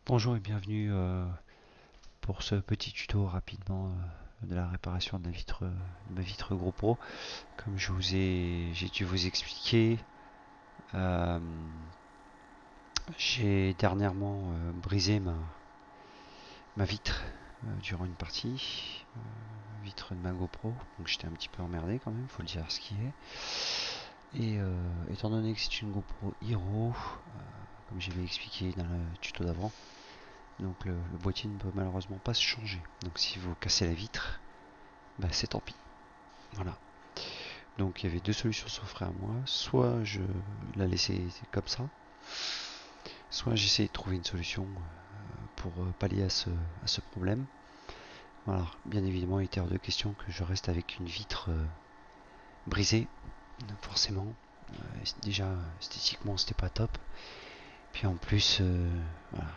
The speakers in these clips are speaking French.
Bonjour et bienvenue pour ce petit tuto rapidement de la réparation de ma vitre GoPro. Comme j'ai dû vous expliquer, euh, j'ai dernièrement brisé ma vitre durant une partie, vitre de ma GoPro, donc j'étais un petit peu emmerdé quand même, faut le dire ce qui est. Et étant donné que c'est une GoPro Hero, comme j'avais expliqué dans le tuto d'avant, donc le boîtier ne peut malheureusement pas se changer. Donc si vous cassez la vitre, bah c'est tant pis. Voilà. Donc il y avait deux solutions s'offraient à moi. Soit je la laissais comme ça, soit j'essayais de trouver une solution pour pallier à ce problème. Voilà. Bien évidemment, il était hors de question que je reste avec une vitre brisée. Donc forcément, déjà esthétiquement c'était pas top. Puis en plus, voilà,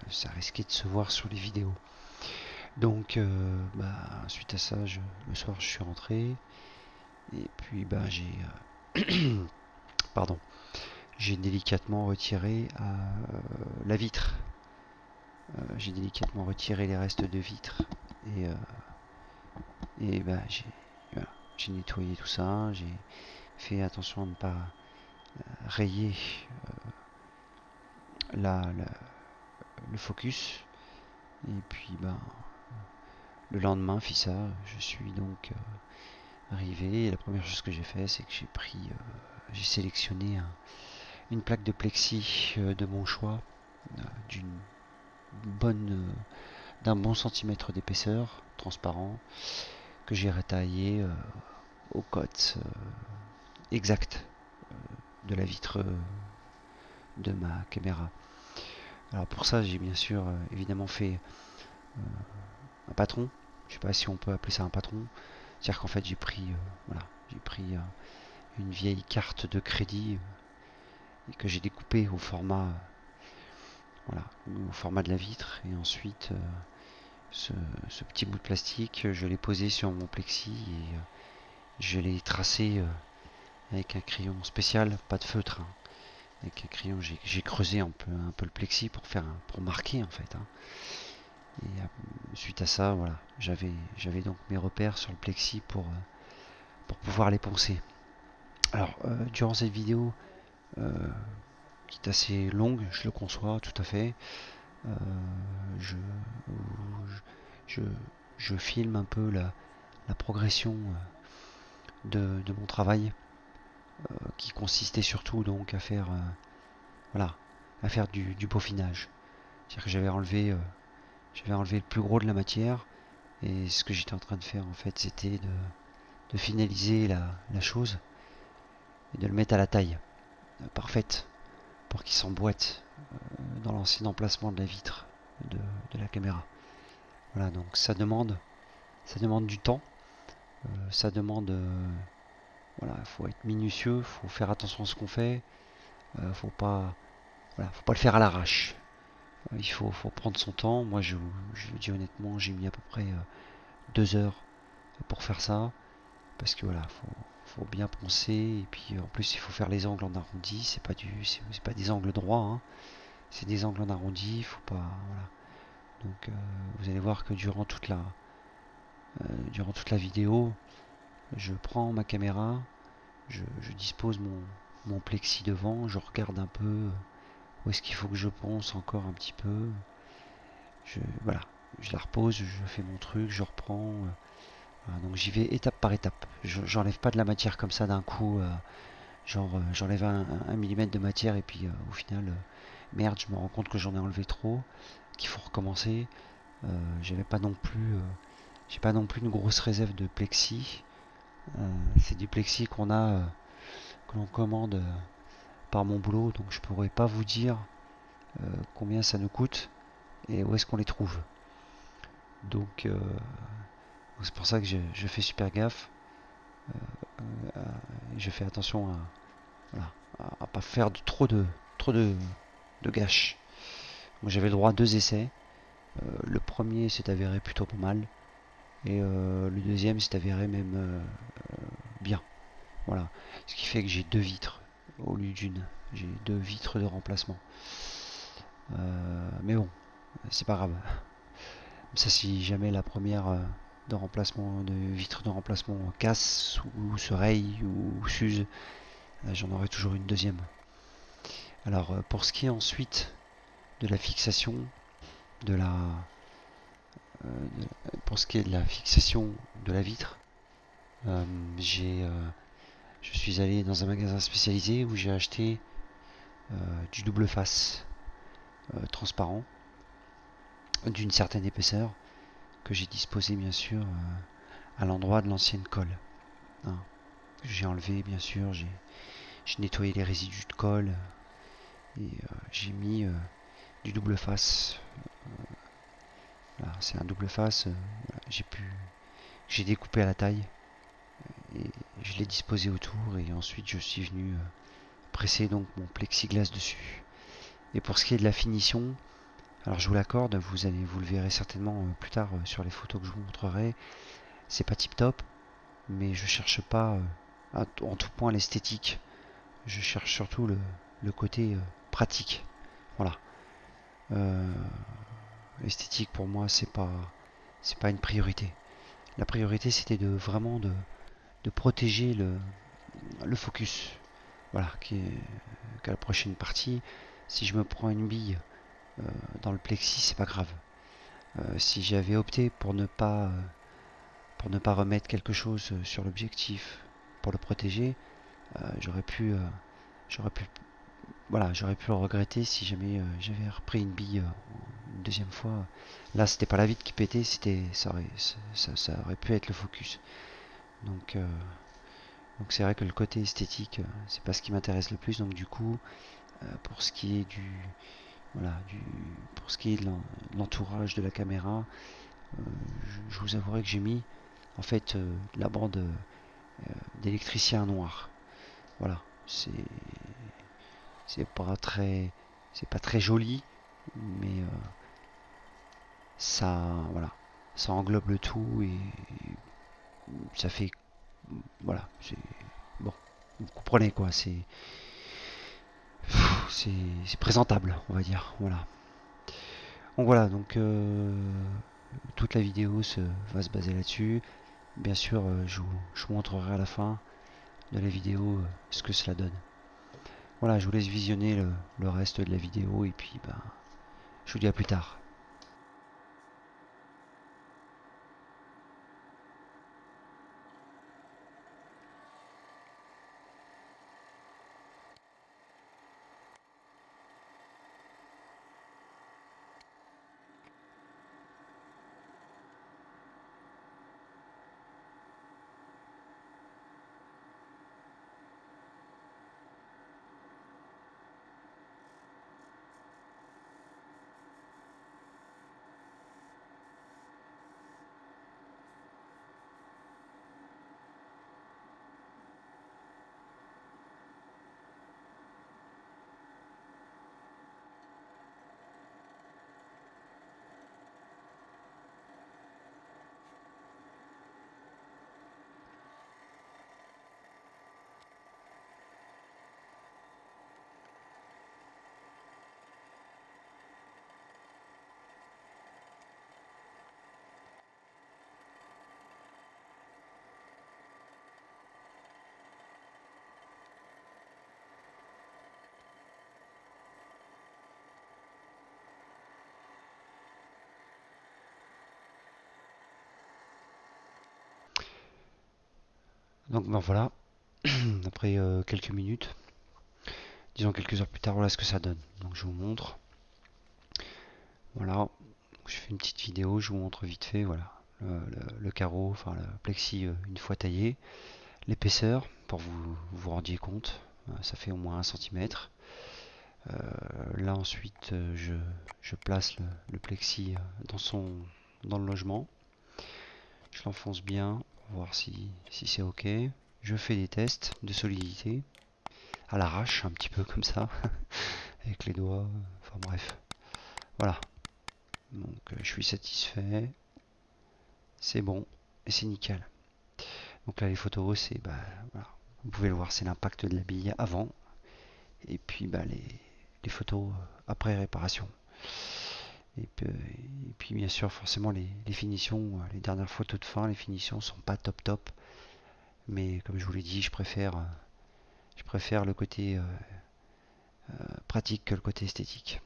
ça risquait de se voir sur les vidéos. Donc, suite à ça, le soir, je suis rentré. Et puis, pardon, j'ai délicatement retiré la vitre. J'ai délicatement retiré les restes de vitre. Et, euh, et voilà, j'ai nettoyé tout ça. J'ai fait attention à ne pas rayer la, le focus. Et puis, le lendemain, fit ça. Je suis donc arrivé. Et la première chose que j'ai fait, c'est que j'ai sélectionné une plaque de plexi de mon choix, d'une bonne, d'un bon centimètre d'épaisseur, transparent, que j'ai retaillé aux cotes exactes de la vitre de ma caméra. Alors pour ça, j'ai bien sûr évidemment fait un patron. Je sais pas si on peut appeler ça un patron. C'est-à-dire qu'en fait, j'ai pris une vieille carte de crédit et que j'ai découpée au format, voilà, au format de la vitre. Et ensuite, ce, ce petit bout de plastique, je l'ai posé sur mon plexi et je l'ai tracé avec un crayon spécial, pas de feutre, hein. Avec un crayon, j'ai creusé un peu le plexi pour marquer en fait, hein. Et suite à ça, voilà, j'avais donc mes repères sur le plexi pour pouvoir les poncer. Alors, durant cette vidéo, euh, qui est assez longue, je le conçois tout à fait, euh, je, je, je filme un peu la progression de mon travail, qui consistait surtout donc à faire, voilà, à faire du peaufinage. C'est-à-dire que j'avais enlevé le plus gros de la matière et ce que j'étais en train de faire en fait, c'était de finaliser la chose et de le mettre à la taille parfaite pour qu'il s'emboîte dans l'ancien emplacement de la vitre de, de la caméra. Voilà, donc ça demande du temps, ça demande, voilà, faut être minutieux, faut faire attention à ce qu'on fait, faut pas, voilà, faut pas le faire à l'arrache. Faut prendre son temps. Moi, je le dis honnêtement, j'ai mis à peu près 2 heures pour faire ça, parce que voilà, faut bien poncer, et puis en plus, il faut faire les angles en arrondi. C'est pas des angles droits, hein, c'est des angles en arrondi. Faut pas, voilà. Donc, vous allez voir que durant toute la vidéo, je prends ma caméra, je dispose mon plexi devant, je regarde un peu où est-ce qu'il faut que je ponce encore un petit peu. Voilà, je la repose, je fais mon truc, je reprends. Voilà, donc j'y vais étape par étape. J'enlève pas de la matière comme ça d'un coup, j'enlève un millimètre de matière et puis au final, merde, je me rends compte que j'en ai enlevé trop, qu'il faut recommencer. J'avais pas non plus, j'ai pas non plus une grosse réserve de plexi. C'est du plexi que l'on commande par mon boulot, donc je pourrais pas vous dire combien ça nous coûte et où est-ce qu'on les trouve. Donc c'est pour ça que je fais super gaffe. Je fais attention voilà, à pas faire trop de gâches. J'avais le droit à 2 essais. Le premier s'est avéré plutôt pas mal. Et le deuxième s'est avéré même bien. Voilà. Ce qui fait que j'ai deux vitres au lieu d'une. J'ai deux vitres de remplacement. Mais bon. c'est pas grave. Ça, si jamais la première de remplacement, de vitre de remplacement casse ou se raye ou s'use, j'en aurai toujours une deuxième. Alors pour ce qui est ensuite de la fixation de la pour ce qui est de la fixation de la vitre, je suis allé dans un magasin spécialisé où j'ai acheté du double face transparent d'une certaine épaisseur que j'ai disposé bien sûr à l'endroit de l'ancienne colle. Hein. J'ai enlevé bien sûr, j'ai nettoyé les résidus de colle et j'ai mis du double face. Voilà, c'est un double face. Voilà, j'ai découpé à la taille et je l'ai disposé autour et ensuite je suis venu presser donc mon plexiglas dessus. Et pour ce qui est de la finition, alors je vous l'accorde, vous le verrez certainement plus tard sur les photos que je vous montrerai. C'est pas tip top, mais je cherche pas en tout point l'esthétique. Je cherche surtout le côté pratique. Voilà. Euh, L'esthétique pour moi c'est pas une priorité. La priorité c'était de vraiment de protéger le focus. Voilà, qu'à la prochaine partie, si je me prends une bille dans le plexi, c'est pas grave. Si j'avais opté pour ne pas remettre quelque chose sur l'objectif pour le protéger, j'aurais pu j'aurais pu voilà, j'aurais pu le regretter si jamais j'avais repris une bille une deuxième fois. Là, c'était pas la vitre qui pétait, ça aurait pu être le focus. Donc, euh, donc c'est vrai que le côté esthétique, c'est pas ce qui m'intéresse le plus. Donc du coup, pour ce qui est voilà, pour ce qui est de l'entourage de la caméra, je vous avouerai que j'ai mis en fait la bande d'électricien noir. Voilà, c'est pas très c'est pas très joli, mais ça voilà, ça englobe le tout et ça fait voilà, c'est bon, vous comprenez quoi, c'est présentable, on va dire, voilà. Donc voilà, donc toute la vidéo va se baser là-dessus. Bien sûr, je vous montrerai à la fin de la vidéo ce que cela donne. Voilà, je vous laisse visionner le reste de la vidéo et puis ben, je vous dis à plus tard. Donc ben voilà, après quelques minutes, disons quelques heures plus tard, voilà ce que ça donne. Donc je vous montre. Voilà, je fais une petite vidéo, je vous montre vite fait, voilà, le carreau, enfin le plexi une fois taillé, l'épaisseur pour vous rendiez compte, ça fait au moins 1 cm. Là ensuite je place le plexi dans le logement, je l'enfonce bien pour voir si c'est ok. Je fais des tests de solidité à l'arrache, un petit peu comme ça, avec les doigts, enfin bref. Voilà, donc je suis satisfait, c'est bon et c'est nickel. Donc là les photos, c'est bah, voilà. Vous pouvez le voir, c'est l'impact de la bille avant et puis bah, les photos après réparation. Et puis bien sûr, forcément, les finitions, les dernières photos de fin, les finitions sont pas top top. Mais comme je vous l'ai dit, je préfère le côté pratique que le côté esthétique.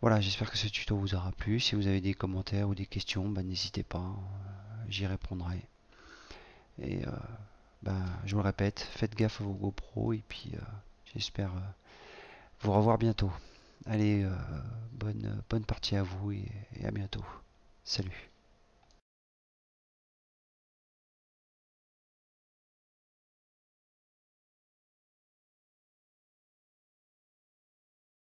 Voilà, j'espère que ce tuto vous aura plu. Si vous avez des commentaires ou des questions, bah, n'hésitez pas, j'y répondrai. Et bah, je vous le répète, faites gaffe à vos GoPro et puis j'espère vous revoir bientôt. Allez, bonne partie à vous et à bientôt. Salut.